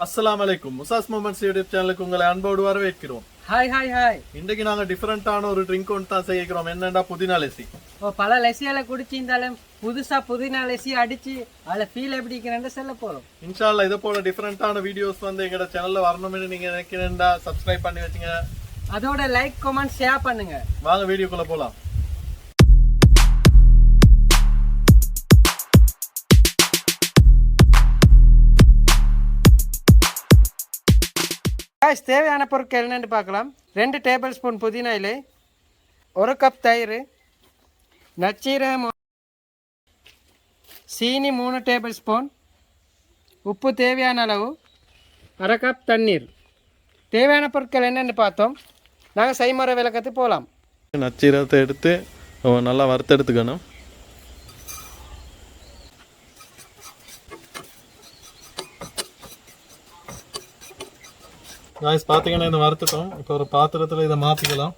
அஸ்ஸலாமு அலைக்கும். முசாஸ் moments YouTube சேனலுக்கு உங்களை அன்போடு வரவேற்கிறோம். ஹாய். இன்றைக்கு நாங்க டிஃபரெண்டான ஒரு ட்ரிங்க் ஒன்று தான் செய்கிறோம். என்னன்னா புதினா லஸ்ஸி. பல லஸ்ஸியால குடிச்சிருந்தாலும் புதுசா புதினா லஸ்ஸி அடிச்சு அதில் ஃபீல் எப்படி இருக்கிறேன்னு சொல்ல போறோம். இன்ஷா அல்லாஹ் இதை போல டிஃபரெண்டான வீடியோஸ் வந்து எங்களோட சேனல்ல வரணும்னு நீங்க நினைக்கிறேன்டா சப்ஸ்கிரைப் பண்ணி வச்சுங்க. அதோட லைக் கமெண்ட் ஷேர் பண்ணுங்க. வாங்க வீடியோக்குள்ள போலாம். தேவையான பொருட்கள் என்னென்னு பார்க்கலாம். 2 டேபிள் ஸ்பூன் புதினா இலை, 1 கப் தயிர், நச்சீரகம், சீனி 3 டேபிள் ஸ்பூன், உப்பு தேவையான அளவு, 1/2 கப் தண்ணீர். தேவையான பொருட்கள் என்னென்னு பார்த்தோம். நாங்கள் செய்முறை விளக்கத்து போகலாம். நச்சீரகத்தை எடுத்து நல்லா வறுத்தெடுத்துக்கணும். காய்ஸ் பார்த்தீங்கன்னா இதை வறுத்துட்டோம். இப்போ ஒரு பாத்திரத்தில் இதை மாற்றிக்கலாம்.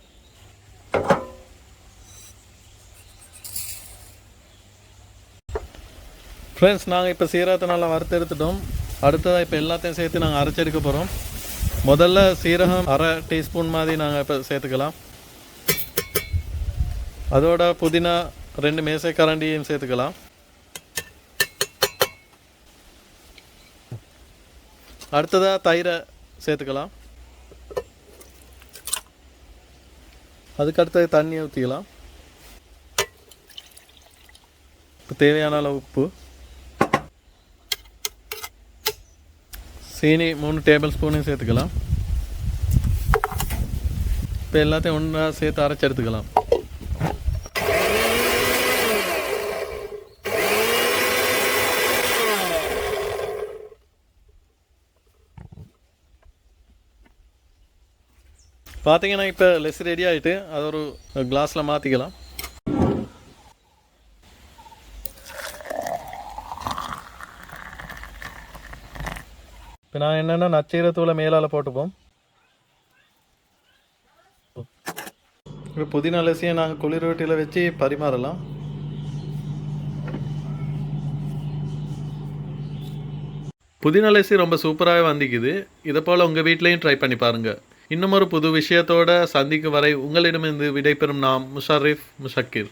ஃப்ரெண்ட்ஸ், நாங்கள் இப்போ சீரகத்தை நல்லா வறுத்து எடுத்துட்டோம். அடுத்ததாக இப்போ எல்லாத்தையும் சேர்த்து நாங்கள் அரைச்செடுக்க போகிறோம். முதல்ல சீரகம் 1/2 டீஸ்பூன் மாதிரி நாங்கள் இப்போ சேர்த்துக்கலாம். அதோட புதினா 2 மேசை கரண்டியும் சேர்த்துக்கலாம். அடுத்ததாக தயிரை சேர்த்துக்கலாம். அதுக்கடுத்தது தண்ணியை ஊற்றிக்கலாம். இப்போ தேவையான அளவு உப்பு, சீனி 3 டேபிள் ஸ்பூனையும் சேர்த்துக்கலாம். இப்போ எல்லாத்தையும் ஒன்றா சேர்த்து அரைச்சி எடுத்துக்கலாம். பார்த்தீங்கன்னா இப்போ லெஸ் ரெடி ஆகிட்டு அதை ஒரு கிளாஸில் மாற்றிக்கலாம். இப்போ நான் என்னென்னா நச்சீரத்தூளை மேலால் போட்டுப்போம். இப்போ புதினா லஸ்ஸியை நாங்கள் குளிர் ரொட்டியில் வச்சு பரிமாறலாம். புதினா லஸ்ஸி ரொம்ப சூப்பராகவே வந்திக்குது. இதை போல் உங்கள் வீட்லேயும் ட்ரை பண்ணி பாருங்கள். இன்னும் ஒரு புது விஷயத்தோடு சந்திக்கும் வரை உங்களிடமிருந்து விடைபெறும் நாம் முஷர்ரிஃப் முஷக்கிர்.